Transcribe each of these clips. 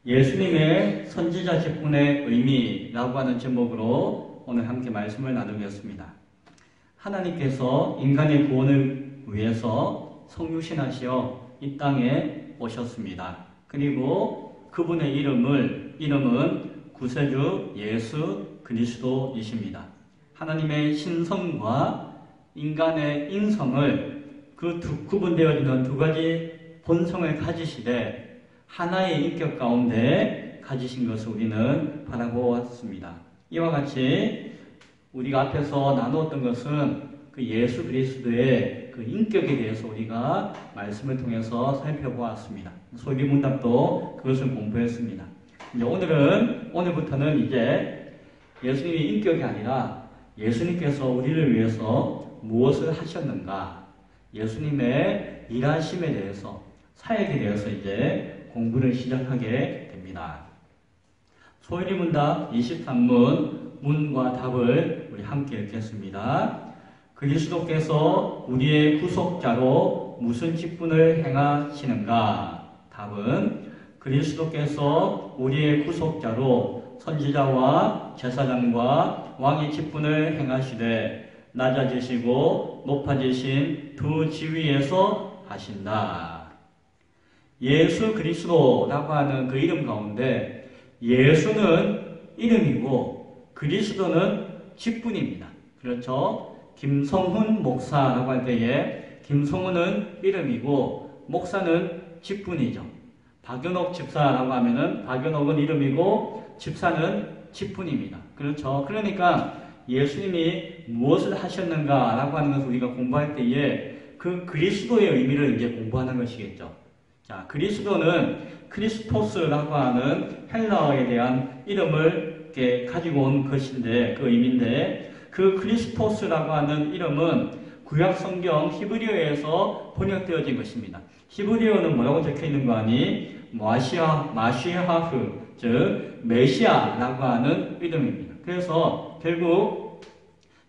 예수님의 선지자 직분의 의미라고 하는 제목으로 오늘 함께 말씀을 나누겠습니다. 하나님께서 인간의 구원을 위해서 성육신하시어 이 땅에 오셨습니다. 그리고 그분의 이름은 구세주 예수 그리스도이십니다. 하나님의 신성과 인간의 인성을 구분되어지는 두 가지 본성을 가지시되 하나의 인격 가운데 가지신 것을 우리는 바라보았습니다. 이와 같이 우리가 앞에서 나누었던 것은 그 예수 그리스도의 그 인격에 대해서 우리가 말씀을 통해서 살펴보았습니다. 소리문답도 그것을 공부했습니다. 이제 오늘부터는 이제 예수님의 인격이 아니라 예수님께서 우리를 위해서 무엇을 하셨는가, 예수님의 일하심에 대해서, 사역에 대해서 이제 공부를 시작하게 됩니다. 소위문답 23문 문과 답을 우리 함께 읽겠습니다. 그리스도께서 우리의 구속자로 무슨 직분을 행하시는가? 답은 그리스도께서 우리의 구속자로 선지자와 제사장과 왕의 직분을 행하시되 낮아지시고 높아지신 두 지위에서 하신다. 예수 그리스도라고 하는 그 이름 가운데 예수는 이름이고 그리스도는 직분입니다. 그렇죠? 김성훈 목사라고 할 때에 김성훈은 이름이고 목사는 직분이죠. 박연옥 집사라고 하면은 박연옥은 이름이고 집사는 직분입니다. 그렇죠? 그러니까 예수님이 무엇을 하셨는가라고 하는 것을 우리가 공부할 때에 그 그리스도의 의미를 이제 공부하는 것이겠죠. 자, 그리스도는 크리스토스라고 하는 헬라어에 대한 이름을 이렇게 가지고 온 것인데, 그 의미인데, 그 크리스토스라고 하는 이름은 구약 성경 히브리어에서 번역되어진 것입니다. 히브리어는 뭐라고 적혀 있는 거 아니? 마시아흐, 즉 메시아라고 하는 이름입니다. 그래서 결국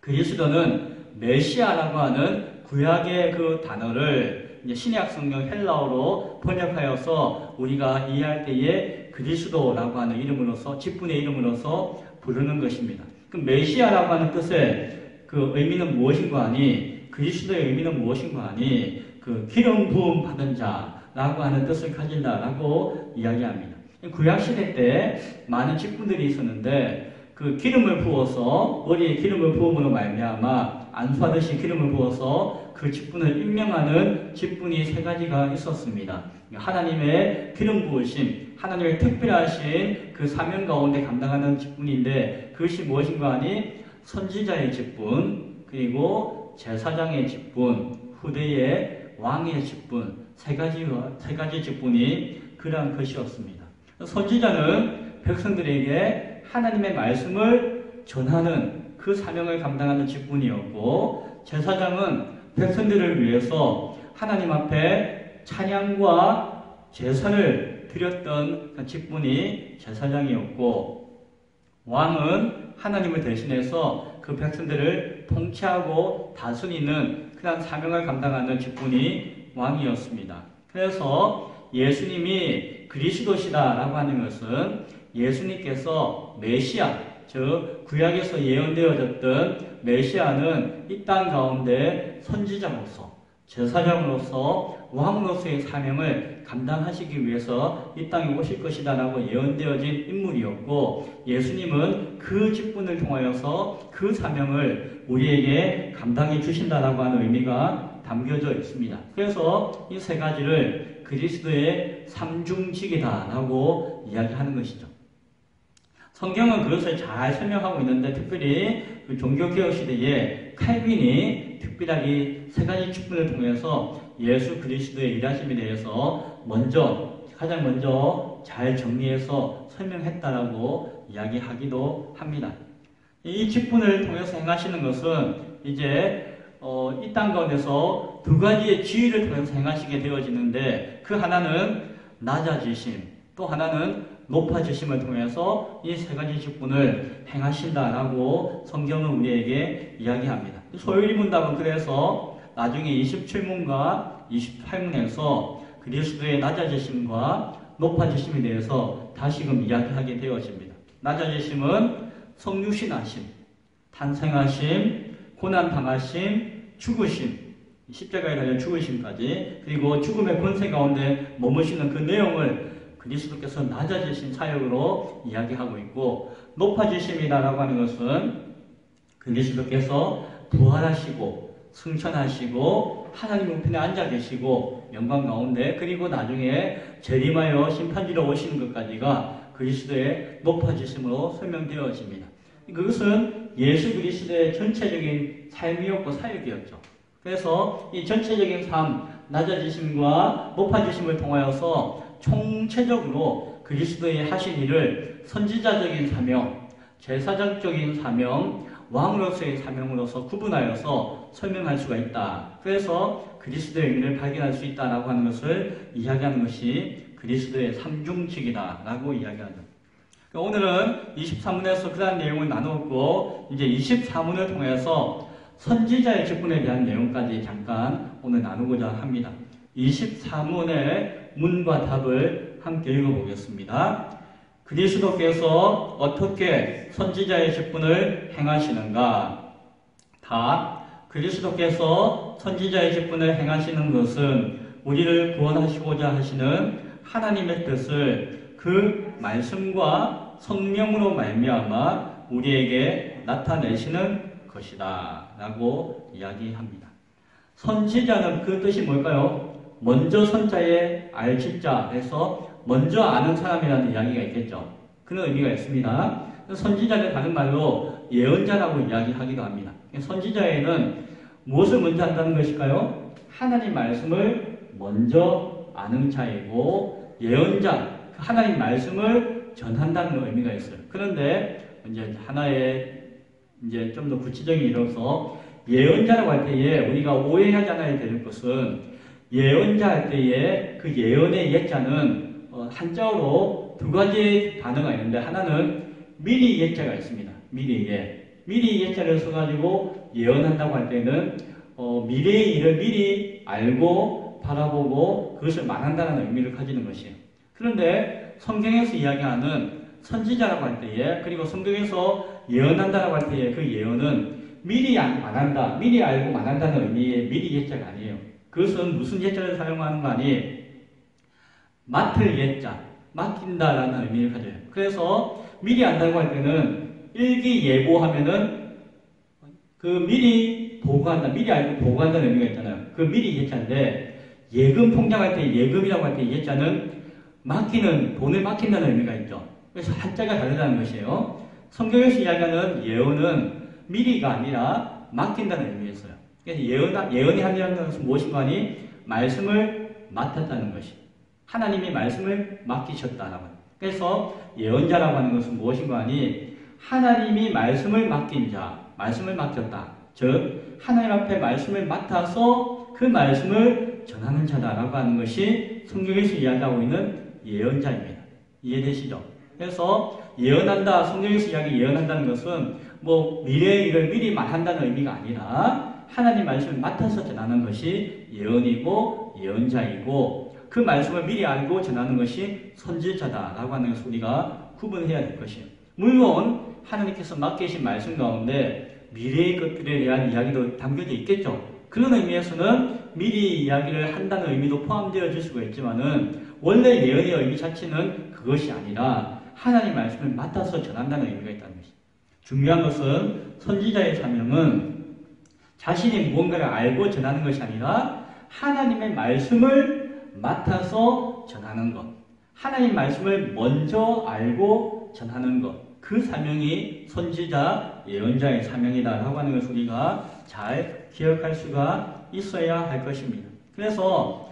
그리스도는 메시아라고 하는 구약의 그 단어를 신약 성경 헬라어로 번역하여서 우리가 이해할 때에 그리스도라고 하는 이름으로서, 직분의 이름으로서 부르는 것입니다. 그 메시아라고 하는 뜻의 그 의미는 무엇인가 하니, 그리스도의 의미는 무엇인가 하니, 그 기름 부음 받은 자라고 하는 뜻을 가진다라고 이야기합니다. 구약시대 때 많은 직분들이 있었는데 그 기름을 부어서, 머리에 기름을 부음으로 말미암아 안수하듯이 기름을 부어서 그 직분을 임명하는 직분이 세 가지가 있었습니다. 하나님의 기름 부으심, 하나님의 특별하신 그 사명 가운데 감당하는 직분인데 그것이 무엇인가 하니 선지자의 직분, 그리고 제사장의 직분, 후대의 왕의 직분, 세 가지 직분이 그러한 것이었습니다. 선지자는 백성들에게 하나님의 말씀을 전하는 그 사명을 감당하는 직분이었고, 제사장은 백성들을 위해서 하나님 앞에 찬양과 제사를 드렸던 직분이 제사장이었고, 왕은 하나님을 대신해서 그 백성들을 통치하고 다스리는 그런 사명을 감당하는 직분이 왕이었습니다. 그래서 예수님이 그리스도시다라고 하는 것은 예수님께서 메시아, 즉 구약에서 예언되어졌던 메시아는 이 땅 가운데 선지자로서, 제사장으로서, 왕으로서의 사명을 감당하시기 위해서 이 땅에 오실 것이다라고 예언되어진 인물이었고, 예수님은 그 직분을 통하여서 그 사명을 우리에게 감당해 주신다라고 하는 의미가 담겨져 있습니다. 그래서 이 세 가지를 그리스도의 삼중직이다라고 이야기하는 것이죠. 성경은 그것을 잘 설명하고 있는데, 특별히 그 종교개혁 시대에 칼빈이 특별하게 세 가지 직분을 통해서 예수 그리스도의 일하심에 대해서 가장 먼저 잘 정리해서 설명했다라고 이야기하기도 합니다. 이 직분을 통해서 행하시는 것은 이제 이 땅 가운데서 두 가지의 지위를 통해서 행하시게 되어지는데, 그 하나는 낮아지심, 또 하나는 높아지심을 통해서 이 세 가지 직분을 행하신다라고 성경은 우리에게 이야기합니다. 소요리 문답은 그래서 나중에 27문과 28문에서 그리스도의 낮아지심과 높아지심에 대해서 다시금 이야기하게 되어집니다. 낮아지심은 성육신하심, 탄생하심, 고난당하심, 죽으심, 십자가에 달려 죽으심까지, 그리고 죽음의 권세 가운데 머무시는 그 내용을 그리스도께서 낮아지신 사역으로 이야기하고 있고, 높아지심이라고 하는 것은 그리스도께서 부활하시고 승천하시고 하나님 우편에 앉아 계시고 영광 가운데, 그리고 나중에 재림하여 심판지로 오시는 것까지가 그리스도의 높아지심으로 설명되어집니다. 그것은 예수 그리스도의 전체적인 삶이었고 사역이었죠. 그래서 이 전체적인 삶, 낮아지심과 높아지심을 통하여서 총체적으로 그리스도의 하신 일을 선지자적인 사명, 제사장적인 사명, 왕으로서의 사명으로서 구분하여서 설명할 수가 있다. 그래서 그리스도의 의미를 발견할 수 있다라고 하는 것을 이야기하는 것이 그리스도의 삼중직이다라고 이야기하죠. 오늘은 23문에서 그러한 내용을 나누었고, 이제 24문을 통해서 선지자의 직분에 대한 내용까지 잠깐 오늘 나누고자 합니다. 24문의 문과 답을 함께 읽어보겠습니다. 그리스도께서 어떻게 선지자의 직분을 행하시는가? 답. 그리스도께서 선지자의 직분을 행하시는 것은 우리를 구원하시고자 하시는 하나님의 뜻을 그 말씀과 성령으로 말미암아 우리에게 나타내시는 것이다 라고 이야기합니다. 선지자는 그 뜻이 뭘까요? 먼저 선자의 알지자 해서 먼저 아는 사람이라는 이야기가 있겠죠. 그런 의미가 있습니다. 선지자를 다른 말로 예언자라고 이야기하기도 합니다. 선지자에는 무엇을 먼저 한다는 것일까요? 하나님 말씀을 먼저 아는 자이고, 예언자, 하나님 말씀을 전한다는 의미가 있어요. 그런데 이제 하나의 이제 좀 더 구체적인 이로서 예언자라고 할 때에 우리가 오해하지 않아야 되는 것은, 예언자 할 때에 그 예언의 예자는 한자어로 두 가지 단어가 있는데, 하나는 미리 예자가 있습니다. 미리 예. 미리 예자를 써가지고 예언한다고 할 때는 미래의 일을 미리 알고 바라보고 그것을 말한다는 의미를 가지는 것이에요. 그런데 성경에서 이야기하는 선지자라고 할 때에, 그리고 성경에서 예언한다라고 할 때에 그 예언은 미리 말한다, 미리 알고 말한다는 의미의 미리 예자가 아니에요. 그것은 무슨 예자를 사용하는 거 아니? 맡을 예자, 맡긴다라는 의미를 가져요. 그래서 미리 안다고 할 때는 일기예보하면은 그 미리 보고한다, 미리 알고 보고한다는 의미가 있잖아요. 그 미리 예자인데, 예금 통장할 때 예금이라고 할 때 예자는 맡기는, 돈을 맡긴다는 의미가 있죠. 그래서 한자가 다르다는 것이에요. 성경에서 이야기하는 예언은 미리가 아니라 맡긴다는 의미였어요. 그래서 예언이 하려는 것은 무엇인가 하니? 말씀을 맡았다는 것이. 하나님이 말씀을 맡기셨다라고. 그래서 예언자라고 하는 것은 무엇인가 하니? 하나님이 말씀을 맡긴 자, 말씀을 맡겼다. 즉 하나님 앞에 말씀을 맡아서 그 말씀을 전하는 자다라고 하는 것이 성경에서 이야기하고 있는 예언자입니다. 이해되시죠? 그래서 예언한다, 성경에서 예언한다는 것은 뭐 미래의 일을 미리 말한다는 의미가 아니라 하나님 말씀을 맡아서 전하는 것이 예언이고 예언자이고, 그 말씀을 미리 알고 전하는 것이 선지자다라고 하는 것을 우리가 구분해야 될 것이에요. 물론 하나님께서 맡기신 말씀 가운데 미래의 것들에 대한 이야기도 담겨져 있겠죠. 그런 의미에서는 미리 이야기를 한다는 의미도 포함되어질 수가 있지만은, 원래 예언의 의미 자체는 그것이 아니라 하나님 말씀을 맡아서 전한다는 의미가 있다는 것입니다. 중요한 것은 선지자의 사명은 자신이 무언가를 알고 전하는 것이 아니라 하나님의 말씀을 맡아서 전하는 것, 하나님 말씀을 먼저 알고 전하는 것, 그 사명이 선지자, 예언자의 사명이다라고 하는 것을 우리가 잘 기억할 수가 있어야 할 것입니다. 그래서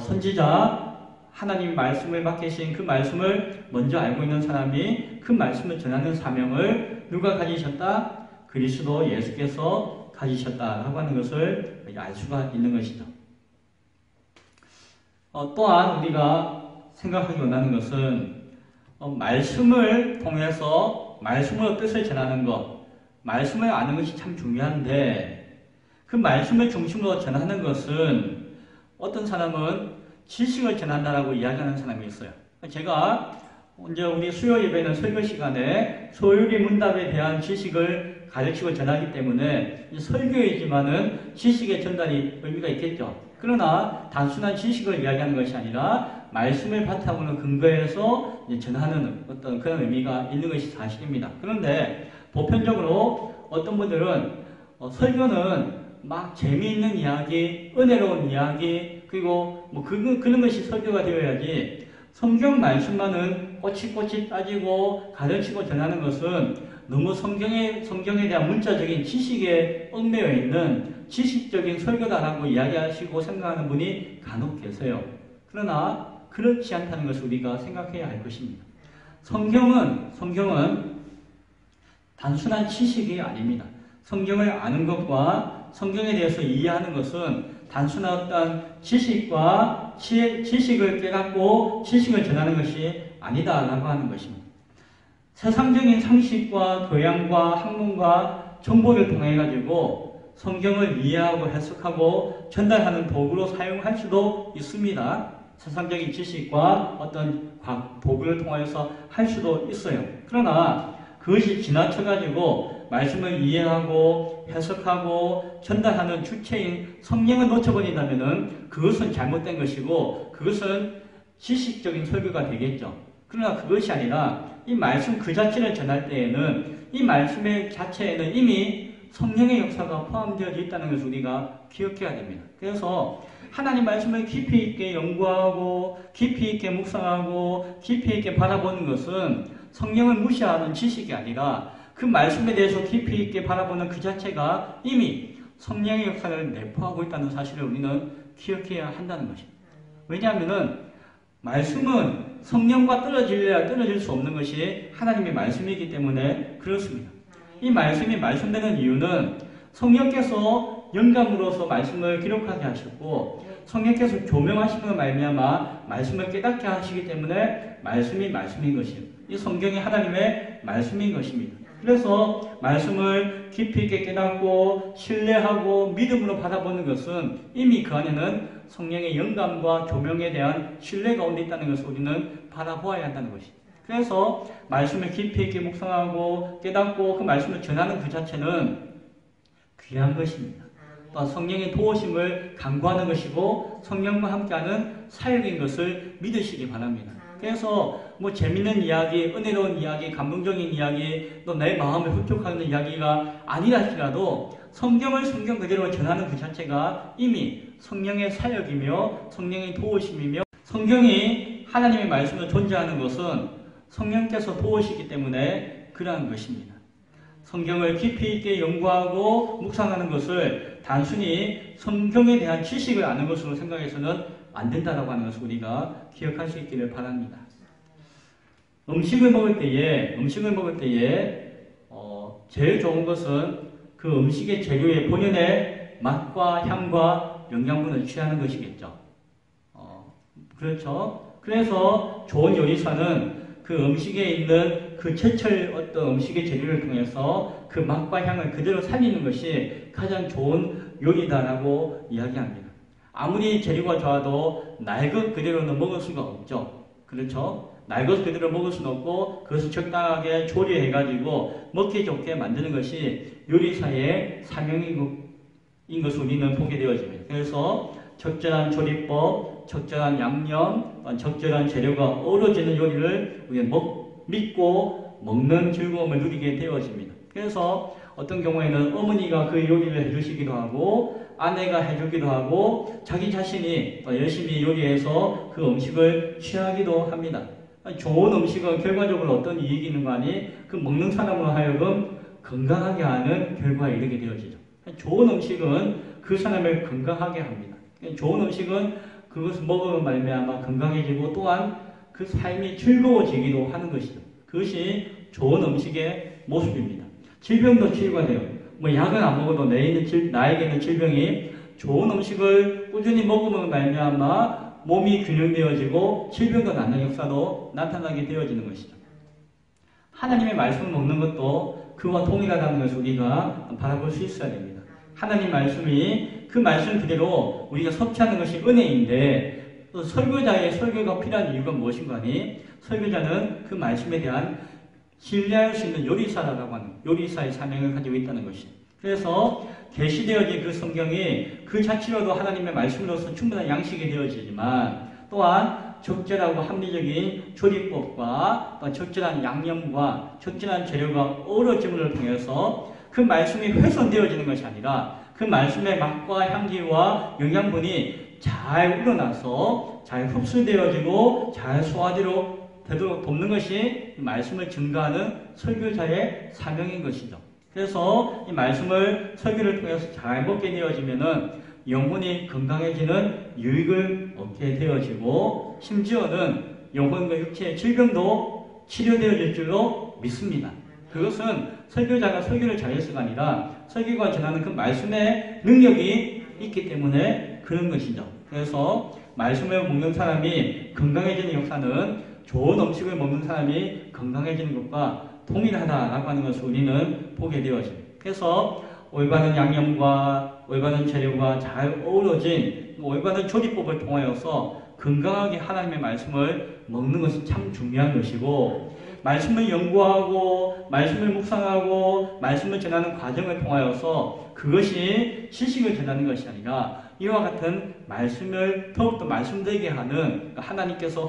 선지자, 하나님 말씀을 맡기신 그 말씀을 먼저 알고 있는 사람이 그 말씀을 전하는 사명을 누가 가지셨다? 그리스도 예수께서 가지셨다라고 하는 것을 알 수가 있는 것이죠. 또한 우리가 생각하기 원하는 것은 말씀을 통해서 말씀으로 뜻을 전하는 것, 말씀을 아는 것이 참 중요한데, 그 말씀을 중심으로 전하는 것은 어떤 사람은 지식을 전한다라고 이야기하는 사람이 있어요. 제가 이제 우리 수요 예배는 설교 시간에 소유리 문답에 대한 지식을 가르치고 전하기 때문에 설교이지만은 지식의 전달이 의미가 있겠죠. 그러나 단순한 지식을 이야기하는 것이 아니라 말씀을 바탕으로 근거해서 전하는 어떤 그런 의미가 있는 것이 사실입니다. 그런데 보편적으로 어떤 분들은 설교는 막 재미있는 이야기, 은혜로운 이야기, 그리고 뭐 그런 것이 설교가 되어야지 성경 말씀만은 꼬치꼬치 따지고 가르치고 전하는 것은 너무 성경에 대한 문자적인 지식에 얽매여 있는 지식적인 설교다라고 이야기하시고 생각하는 분이 간혹 계세요. 그러나 그렇지 않다는 것을 우리가 생각해야 할 것입니다. 성경은 단순한 지식이 아닙니다. 성경을 아는 것과 성경에 대해서 이해하는 것은 단순한 어떤 지식을 깨닫고 지식을 전하는 것이 아니다라고 하는 것입니다. 세상적인 상식과 교양과 학문과 정보를 통해 가지고 성경을 이해하고 해석하고 전달하는 도구로 사용할 수도 있습니다. 세상적인 지식과 어떤 도구를 통해서 할 수도 있어요. 그러나 그것이 지나쳐가지고 말씀을 이해하고 해석하고 전달하는 주체인 성령을 놓쳐버린다면 그것은 잘못된 것이고 그것은 지식적인 설교가 되겠죠. 그러나 그것이 아니라 이 말씀 그 자체를 전할 때에는 이 말씀의 자체에는 이미 성령의 역사가 포함되어 있다는 것을 우리가 기억해야 됩니다. 그래서 하나님 말씀을 깊이 있게 연구하고 깊이 있게 묵상하고 깊이 있게 바라보는 것은 성령을 무시하는 지식이 아니라 그 말씀에 대해서 깊이 있게 바라보는 그 자체가 이미 성령의 역사를 내포하고 있다는 사실을 우리는 기억해야 한다는 것입니다. 왜냐하면 말씀은 성령과 떨어질래야 떨어질 수 없는 것이 하나님의 말씀이기 때문에 그렇습니다. 이 말씀이 말씀되는 이유는 성령께서 영감으로서 말씀을 기록하게 하셨고 성령께서 조명하시는 말미암아 말씀을 깨닫게 하시기 때문에 말씀이 말씀인 것입니다. 이 성경이 하나님의 말씀인 것입니다. 그래서 말씀을 깊이 있게 깨닫고 신뢰하고 믿음으로 바라보는 것은 이미 그 안에는 성령의 영감과 조명에 대한 신뢰 가운데 있다는 것을 우리는 바라보아야 한다는 것입니다. 그래서 말씀을 깊이 있게 묵상하고 깨닫고 그 말씀을 전하는 그 자체는 귀한 것입니다. 또 성령의 도우심을 간구하는 것이고 성령과 함께하는 사역인 것을 믿으시기 바랍니다. 그래서 뭐 재밌는 이야기, 은혜로운 이야기, 감동적인 이야기, 또 내 마음을 흡족하는 이야기가 아니라 할지라도 성경을 성경 그대로 전하는 그 자체가 이미 성령의 사역이며 성령의 도우심이며 성경이 하나님의 말씀으로 존재하는 것은 성령께서 도우시기 때문에 그러한 것입니다. 성경을 깊이 있게 연구하고 묵상하는 것을 단순히 성경에 대한 지식을 아는 것으로 생각해서는 안 된다라고 하는 것을 우리가 기억할 수 있기를 바랍니다. 음식을 먹을 때에 제일 좋은 것은 그 음식의 재료의 본연의 맛과 향과 영양분을 취하는 것이겠죠. 그렇죠. 그래서 좋은 요리사는 그 음식에 있는 그 제철 어떤 음식의 재료를 통해서 그 맛과 향을 그대로 살리는 것이 가장 좋은 요리다라고 이야기합니다. 아무리 재료가 좋아도 날 것 그대로는 먹을 수가 없죠. 그렇죠? 날 것 그대로 먹을 수는 없고 그것을 적당하게 조리해가지고 먹기 좋게 만드는 것이 요리사의 사명인 것을 우리는 보게 되어집니다. 그래서 적절한 조리법, 적절한 양념, 적절한 재료가 어우러지는 요리를 우리는 믿고 먹는 즐거움을 누리게 되어집니다. 그래서 어떤 경우에는 어머니가 그 요리를 해주시기도 하고 아내가 해주기도 하고 자기 자신이 열심히 요리해서 그 음식을 취하기도 합니다. 좋은 음식은 결과적으로 어떤 이익이 있는 거 아니? 그 먹는 사람으로 하여금 건강하게 하는 결과에 이르게 되어지죠. 좋은 음식은 그 사람을 건강하게 합니다. 좋은 음식은 그것을 먹으면 말미암아 건강해지고 또한 그 삶이 즐거워지기도 하는 것이죠. 그것이 좋은 음식의 모습입니다. 질병도 치유가 돼요. 뭐 약을 안 먹어도 나에게는 질병이 좋은 음식을 꾸준히 먹으면 말미암아 몸이 균형되어지고 질병도 낫는 역사도 나타나게 되어지는 것이죠. 하나님의 말씀을 먹는 것도 그와 동일하다는 것을 우리가 바라볼 수 있어야 됩니다. 하나님 말씀이 그 말씀 그대로 우리가 섭취하는 것이 은혜인데 또 설교자의 설교가 필요한 이유가 무엇인가 하니 설교자는 그 말씀에 대한 신뢰할 수 있는 요리사라고 하는 요리사의 사명을 가지고 있다는 것이. 그래서 계시되어진 그 성경이 그 자체로도 하나님의 말씀으로서 충분한 양식이 되어지지만 또한 적절하고 합리적인 조리법과 또 적절한 양념과 적절한 재료가 어우러짐을 통해서 그 말씀이 훼손되어지는 것이 아니라 그 말씀의 맛과 향기와 영양분이 잘 우러나서 잘 흡수되어지고 잘 소화되도록 되도록 돕는 것이 이 말씀을 증거하는 설교자의 사명인 것이죠. 그래서 이 말씀을 설교를 통해서 잘 먹게 되어지면은 영혼이 건강해지는 유익을 얻게 되어지고 심지어는 영혼과 육체의 질병도 치료되어질 줄로 믿습니다. 그것은 설교자가 설교를 잘해서가 아니라 설교가 전하는 그 말씀의 능력이 있기 때문에 그런 것이죠. 그래서 말씀을 먹는 사람이 건강해지는 역사는 좋은 음식을 먹는 사람이 건강해지는 것과 동일하다라고 하는 것을 우리는 보게 되어집니다. 그래서 올바른 양념과 올바른 재료가 잘 어우러진 올바른 조리법을 통하여서 건강하게 하나님의 말씀을 먹는 것이 참 중요한 것이고 말씀을 연구하고 말씀을 묵상하고 말씀을 전하는 과정을 통하여서 그것이 지식을 전하는 것이 아니라 이와 같은 말씀을 더욱더 말씀되게 하는 하나님께서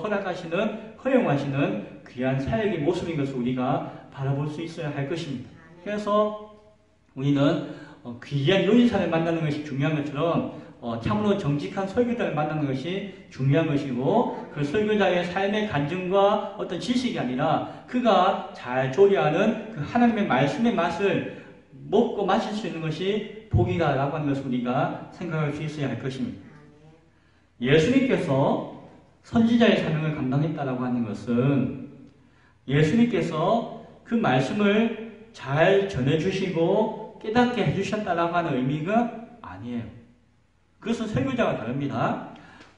허용하시는 귀한 사역의 모습인 것을 우리가 바라볼 수 있어야 할 것입니다. 그래서 우리는 귀한 요리사를 만나는 것이 중요한 것처럼 참으로 정직한 설교자를 만나는 것이 중요한 것이고 그 설교자의 삶의 간증과 어떤 지식이 아니라 그가 잘 조리하는 그 하나님의 말씀의 맛을 먹고 마실 수 있는 것이 복이다라고 하는 것을 우리가 생각할 수 있어야 할 것입니다. 예수님께서 선지자의 사명을 감당했다라고 하는 것은 예수님께서 그 말씀을 잘 전해주시고 깨닫게 해주셨다라고 하는 의미가 아니에요. 그것은 설교자와 다릅니다.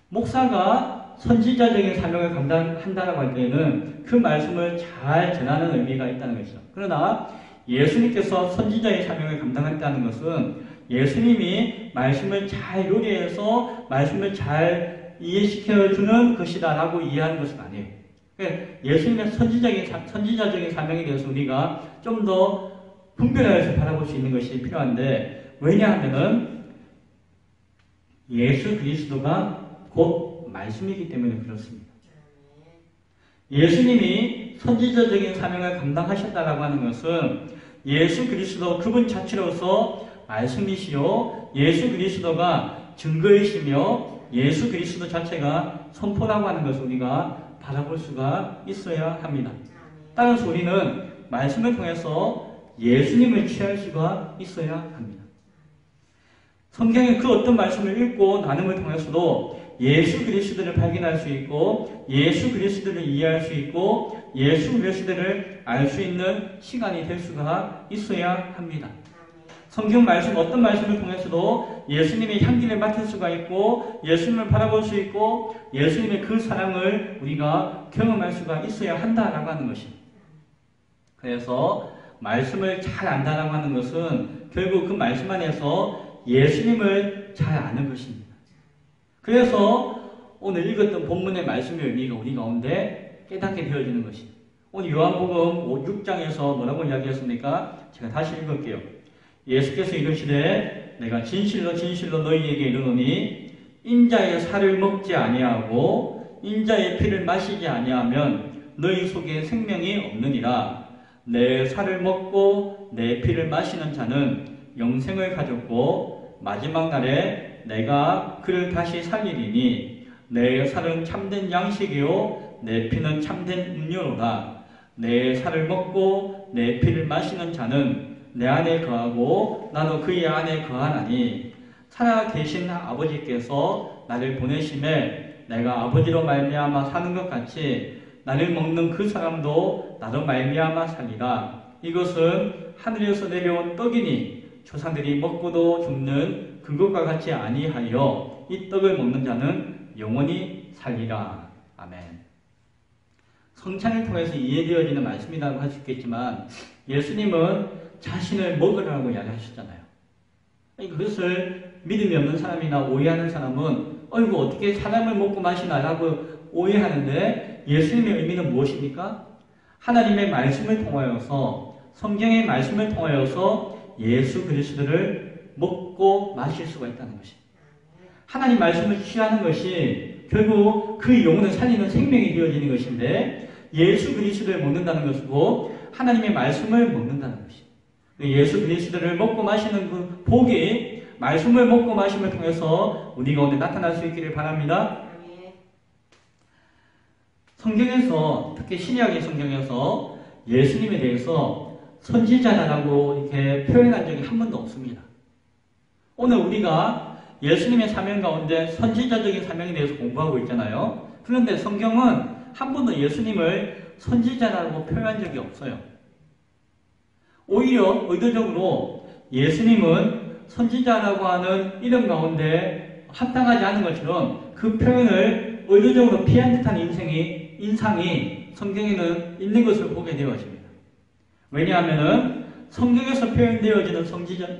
목사가 선지자적인 사명을 감당한다라고 할 때는 그 말씀을 잘 전하는 의미가 있다는 것이죠. 그러나 예수님께서 선지자의 사명을 감당했다는 것은 예수님이 말씀을 잘 요리해서 말씀을 잘 이해시켜주는 것이다라고 이해하는 것은 아니에요. 예수님의 선지자적인 사명에 대해서 우리가 좀 더 분별해서 바라볼 수 있는 것이 필요한데 왜냐하면은 예수 그리스도가 곧 말씀이기 때문에 그렇습니다. 예수님이 선지자적인 사명을 감당하셨다라고 하는 것은 예수 그리스도 그분 자체로서 말씀이시요 예수 그리스도가 증거이시며 예수 그리스도 자체가 선포라고 하는 것을 우리가 바라볼 수가 있어야 합니다. 따라서 우리는 말씀을 통해서 예수님을 취할 수가 있어야 합니다. 성경의 그 어떤 말씀을 읽고 나눔을 통해서도 예수 그리스도를 발견할 수 있고 예수 그리스도를 이해할 수 있고 예수 그리스도를 알 수 있는 시간이 될 수가 있어야 합니다. 성경 말씀 어떤 말씀을 통해서도 예수님의 향기를 맡을 수가 있고 예수님을 바라볼 수 있고 예수님의 그 사랑을 우리가 경험할 수가 있어야 한다라고 하는 것입니다. 그래서 말씀을 잘 안다라고 하는 것은 결국 그 말씀 안에서 예수님을 잘 아는 것입니다. 그래서 오늘 읽었던 본문의 말씀의 의미가 우리 가운데 깨닫게 되어지는 것입니다. 오늘 요한복음 6장에서 뭐라고 이야기했습니까? 제가 다시 읽을게요. 예수께서 이르시되 내가 진실로 진실로 너희에게 이르노니 인자의 살을 먹지 아니하고 인자의 피를 마시지 아니하면 너희 속에 생명이 없느니라. 내 살을 먹고 내 피를 마시는 자는 영생을 가졌고 마지막 날에 내가 그를 다시 살리리니 내 살은 참된 양식이요 내 피는 참된 음료로다. 내 살을 먹고 내 피를 마시는 자는 내 안에 거하고 나도 그의 안에 거하나니 살아계신 아버지께서 나를 보내심에 내가 아버지로 말미암아 사는 것 같이 나를 먹는 그 사람도 나로 말미암아 살리라. 이것은 하늘에서 내려온 떡이니 조상들이 먹고도 죽는 그것과 같이 아니하여 이 떡을 먹는 자는 영원히 살리라. 아멘. 성찬을 통해서 이해되어지는 말씀이라고 할 수 있겠지만 예수님은 자신을 먹으라고 이야기하셨잖아요. 그것을 믿음이 없는 사람이나 오해하는 사람은 어이구 어떻게 사람을 먹고 마시나라고 오해하는데 예수님의 의미는 무엇입니까? 하나님의 말씀을 통하여서 성경의 말씀을 통하여서 예수 그리스도를 먹고 마실 수가 있다는 것입니다. 하나님 말씀을 취하는 것이 결국 그 영혼을 살리는 생명이 되어지는 것인데 예수 그리스도를 먹는다는 것이고 하나님의 말씀을 먹는다는 것입니다. 예수 그리스도를 먹고 마시는 그 복이 말씀을 먹고 마심을 통해서 우리 가운데 나타날 수 있기를 바랍니다. 성경에서 특히 신약의 성경에서 예수님에 대해서 선지자라고 이렇게 표현한 적이 한 번도 없습니다. 오늘 우리가 예수님의 사명 가운데 선지자적인 사명에 대해서 공부하고 있잖아요. 그런데 성경은 한 번도 예수님을 선지자라고 표현한 적이 없어요. 오히려 의도적으로 예수님은 선지자라고 하는 이름 가운데 합당하지 않은 것처럼 그 표현을 의도적으로 피한 듯한 인상이 성경에는 있는 것을 보게 되어집니다. 왜냐하면 성경에서 표현되어지는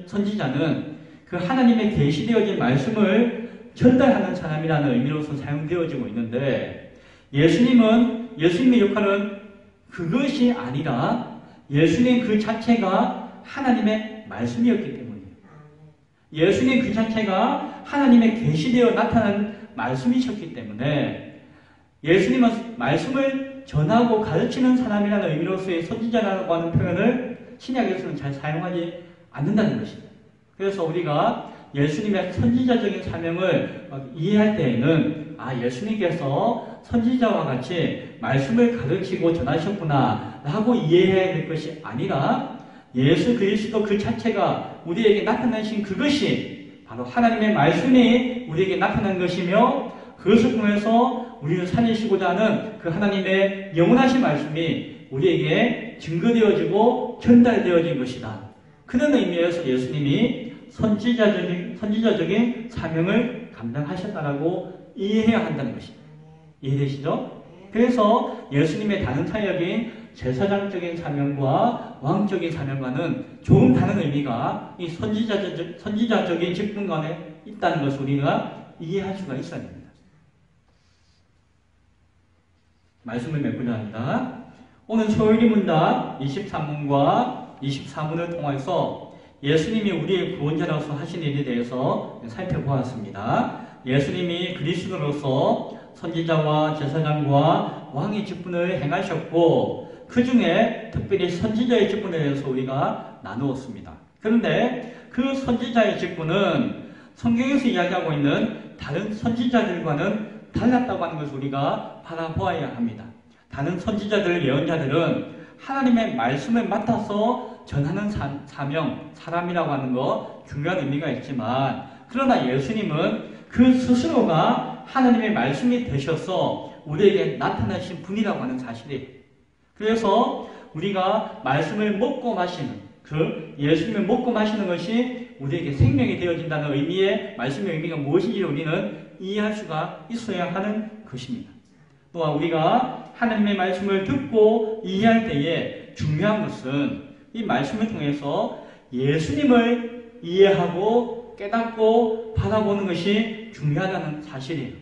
선지자는 그 하나님의 계시되어진 말씀을 전달하는 사람이라는 의미로서 사용되어지고 있는데 예수님의 역할은 그것이 아니라 예수님 그 자체가 하나님의 말씀이었기 때문이에요. 예수님 그 자체가 하나님의 계시되어 나타난 말씀이셨기 때문에 예수님은 말씀을 전하고 가르치는 사람이라는 의미로서의 선지자라고 하는 표현을 신약에서는 잘 사용하지 않는다는 것입니다. 그래서 우리가 예수님의 선지자적인 사명을 이해할 때에는 예수님께서 선지자와 같이 말씀을 가르치고 전하셨구나 라고 이해해야 될 것이 아니라 예수 그리스도 그 자체가 우리에게 나타나신 그것이 바로 하나님의 말씀이 우리에게 나타난 것이며 그것을 통해서 우리를 살리시고자 하는 그 하나님의 영원하신 말씀이 우리에게 증거되어지고 전달되어진 것이다. 그런 의미에서 예수님이 선지자적인 사명을 감당하셨다라고 이해해야 한다는 것입니다. 이해되시죠? 그래서 예수님의 다른 사역인 제사장적인 사명과 왕적인 사명과는 조금 다른 의미가 이 선지자적인 직분 간에 있다는 것을 우리가 이해할 수가 있어야 됩니다. 말씀을 맺고자 합니다. 오늘 소요리 문답 23문과 24문을 통해서 예수님이 우리의 구원자로서 하신 일에 대해서 살펴보았습니다. 예수님이 그리스도로서 선지자와 제사장과 왕의 직분을 행하셨고 그 중에 특별히 선지자의 직분에 대해서 우리가 나누었습니다. 그런데 그 선지자의 직분은 성경에서 이야기하고 있는 다른 선지자들과는 달랐다고 하는 것을 우리가 바라보아야 합니다. 다른 선지자들, 예언자들은 하나님의 말씀을 맡아서 전하는 사람이라고 하는 거 중요한 의미가 있지만 그러나 예수님은 그 스스로가 하나님의 말씀이 되셔서 우리에게 나타나신 분이라고 하는 사실이에요. 그래서 우리가 말씀을 먹고 마시는 그 예수님을 먹고 마시는 것이 우리에게 생명이 되어진다는 의미의 말씀의 의미가 무엇인지 우리는 이해할 수가 있어야 하는 것입니다. 또한 우리가 하나님의 말씀을 듣고 이해할 때에 중요한 것은 이 말씀을 통해서 예수님을 이해하고 깨닫고 바라보는 것이 중요하다는 사실이에요.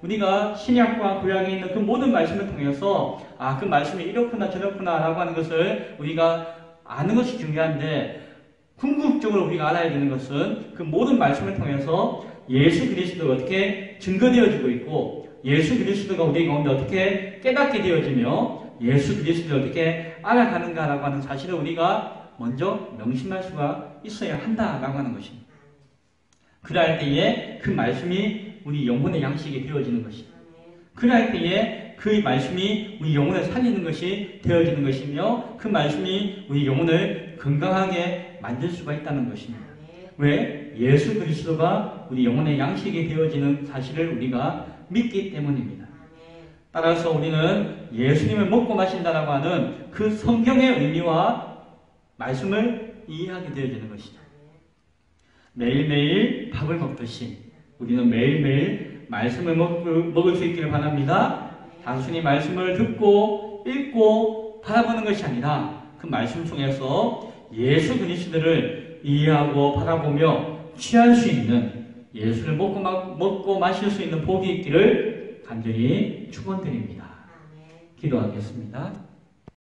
우리가 신약과 구약에 있는 그 모든 말씀을 통해서 그 말씀이 이렇구나 저렇구나 라고 하는 것을 우리가 아는 것이 중요한데 궁극적으로 우리가 알아야 되는 것은 그 모든 말씀을 통해서 예수 그리스도가 어떻게 증거되어지고 있고 예수 그리스도가 우리 가운데 어떻게 깨닫게 되어지며 예수 그리스도를 어떻게 알아가는가라고 하는 사실을 우리가 먼저 명심할 수가 있어야 한다라고 하는 것입니다. 그럴 때에 그 말씀이 우리 영혼의 양식이 되어지는 것입니다. 그럴 때에 그 말씀이 우리 영혼을 살리는 것이 되어지는 것이며 그 말씀이 우리 영혼을 건강하게 만들 수가 있다는 것입니다. 왜? 예수 그리스도가 우리 영혼의 양식이 되어지는 사실을 우리가 믿기 때문입니다. 따라서 우리는 예수님을 먹고 마신다라고 하는 그 성경의 의미와 말씀을 이해하게 되어지는 것이죠. 매일매일 밥을 먹듯이 우리는 매일매일 말씀을 먹을 수 있기를 바랍니다. 단순히 말씀을 듣고 읽고 바라보는 것이 아니라 그 말씀 속에서 예수 그리스도를 이해하고 바라보며 취할 수 있는 예수를 먹고 마실 수 있는 복이 있기를 간절히 축원드립니다. 기도하겠습니다.